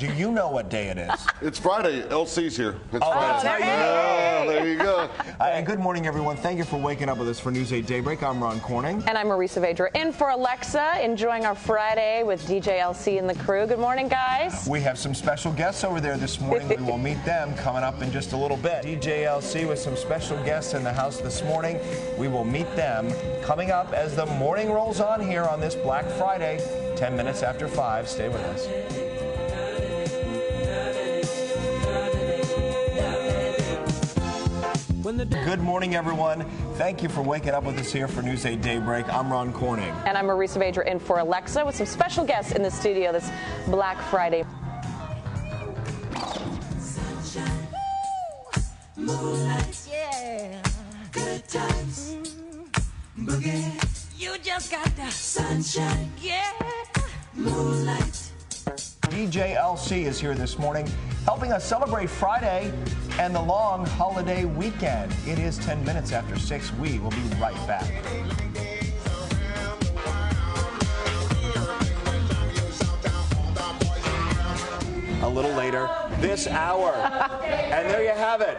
do you know what day it is? It's Friday. LC's here. It's Oh, Friday. that's right. Yeah, there you go. And good morning, everyone. Thank you for waking up with us for News 8 Daybreak. I'm Ron Corning. And I'm Marisa Vedra, in for Alexa, enjoying our Friday with DJ LC and the crew. Good morning, guys. We have some special guests over there this morning. We will meet them coming up in just a little bit. DJ LC with some special guests in the house this morning. We will meet them coming up as the morning rolls on here on this Black Friday, 10 minutes after 5. Stay with us. Good morning, everyone. Thank you for waking up with us here for News 8 Daybreak. I'm Ron Corning. And I'm Marisa Vedra, in for Alexa, with some special guests in the studio this Black Friday. Sunshine, moonlight, yeah, good times, boogie. You just got the sunshine, yeah, moonlight. DJ LC is here this morning, helping us celebrate Friday and the long holiday weekend. It is 10 minutes after 6. We will be right back. A little later this hour. And there you have it.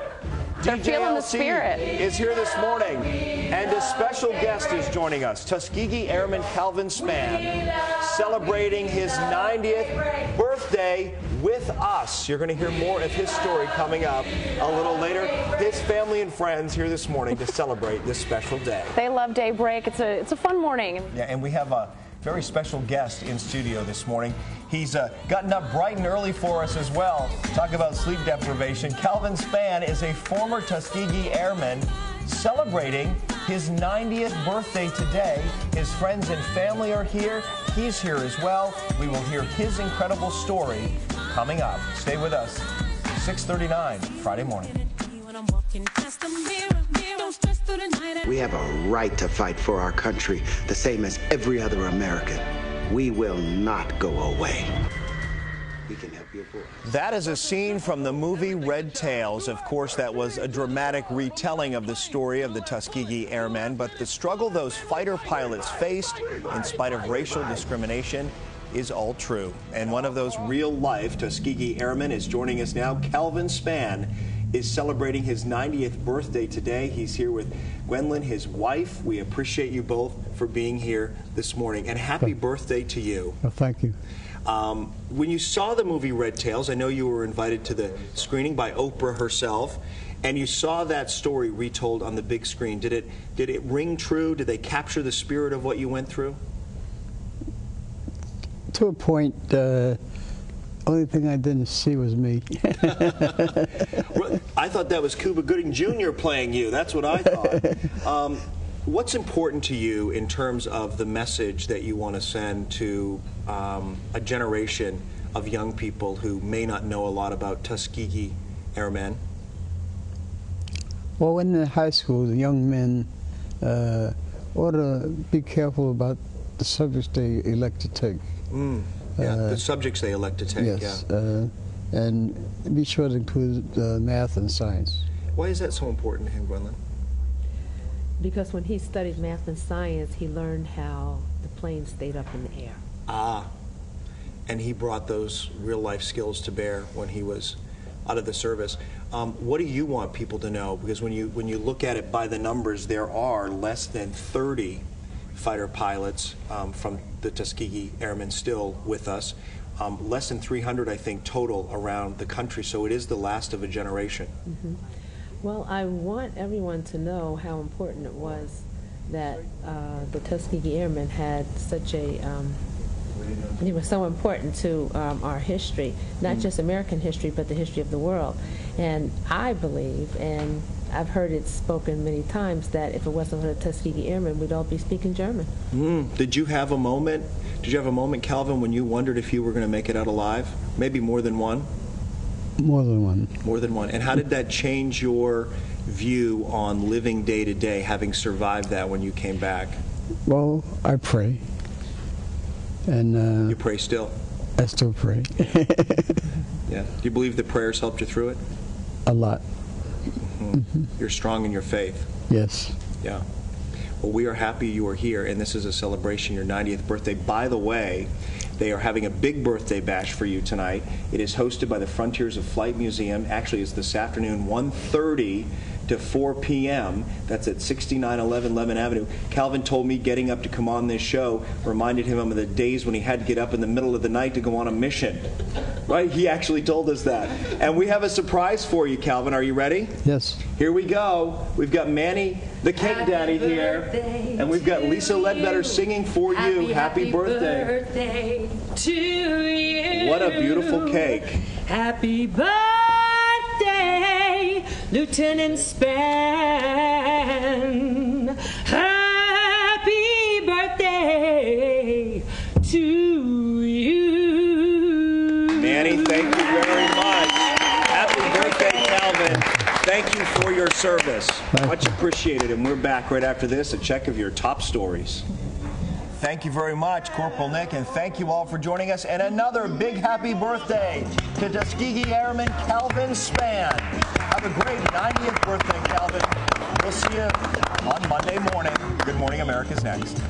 DJ LC is here this morning, and a special guest is joining us. Tuskegee Airman Calvin Spann, celebrating his 90th birthday with us. You're going to hear more of his story coming up a little later. His family and friends here this morning to celebrate this special day. They love Daybreak. It's a fun morning. Yeah, and we have a very special guest in studio this morning. He's gotten up bright and early for us as well. Talk about sleep deprivation. Calvin Spann is a former Tuskegee Airman celebrating his 90th birthday today. His friends and family are here. He's here as well. We will hear his incredible story coming up. Stay with us. 6:39 Friday morning. We have a right to fight for our country, the same as every other American. We will not go away. We can help your voice. That is a scene from the movie Red Tails. Of course, that was a dramatic retelling of the story of the Tuskegee Airmen, but the struggle those fighter pilots faced in spite of racial discrimination is all true. And one of those real-life Tuskegee Airmen is joining us now. Calvin Spann is celebrating his 90th birthday today. He's here with Gwendolyn, his wife. We appreciate you both for being here this morning. And happy birthday to you. Well, thank you. When you saw the movie Red Tails, I know you were invited to the screening by Oprah herself, and you saw that story retold on the big screen. Did it ring true? Did they capture the spirit of what you went through? To a point, only thing I didn't see was me. I thought that was Cuba Gooding Jr. playing you. That's what I thought. What's important to you in terms of the message that you want to send to a generation of young people who may not know a lot about Tuskegee Airmen? Well, in the high school, the young men ought to be careful about the subjects they elect to take. Yeah, the subjects they elect to take. Yes, yeah. and be sure to include math and science. Why is that so important to him, Gwendolyn? Because when he studied math and science, he learned how the plane stayed up in the air. Ah, and he brought those real-life skills to bear when he was out of the service. What do you want people to know? Because when you look at it by the numbers, there are less than 30 fighter pilots from the Tuskegee Airmen still with us. Less than 300, I think, total around the country, so it is the last of a generation. Mm-hmm. Well, I want everyone to know how important it was that the Tuskegee Airmen had such a, they were so important to our history, not just American history, but the history of the world. And I believe, and I've heard it spoken many times, that if it wasn't for the Tuskegee Airmen, we'd all be speaking German. Did you have a moment, Calvin, when you wondered if you were going to make it out alive? Maybe more than one? More than one. More than one. And how did that change your view on living day to day, having survived that when you came back? Well, I pray. And you pray still? I still pray. Yeah. Do you believe that prayers helped you through it? A lot. You're strong in your faith. Yes. Yeah. Well, we are happy you are here, and this is a celebration, your 90th birthday. By the way, They are having a big birthday bash for you tonight. It is hosted by the Frontiers of Flight Museum. Actually, it's this afternoon, 1:30 to 4 p.m. That's at 6911 Lemon Avenue. Calvin told me getting up to come on this show reminded him of the days when he had to get up in the middle of the night to go on a mission. Right? He actually told us that. And we have a surprise for you, Calvin. Are you ready? Yes. Here we go. We've got Manny, the cake daddy, here. And we've got Lisa Ledbetter singing for you. Happy birthday to you. What a beautiful cake. Happy birthday, Lieutenant Span. Happy birthday to you. Manny, thank you very much. Happy birthday, Calvin. Thank you for your service. Much appreciated. And we're back right after this, a check of your top stories. Thank you very much, Corporal Nick, and thank you all for joining us. And another big happy birthday to Tuskegee Airman Calvin Span. Have a great 90th birthday, Calvin. We'll see you on Monday morning. Good Morning America's next.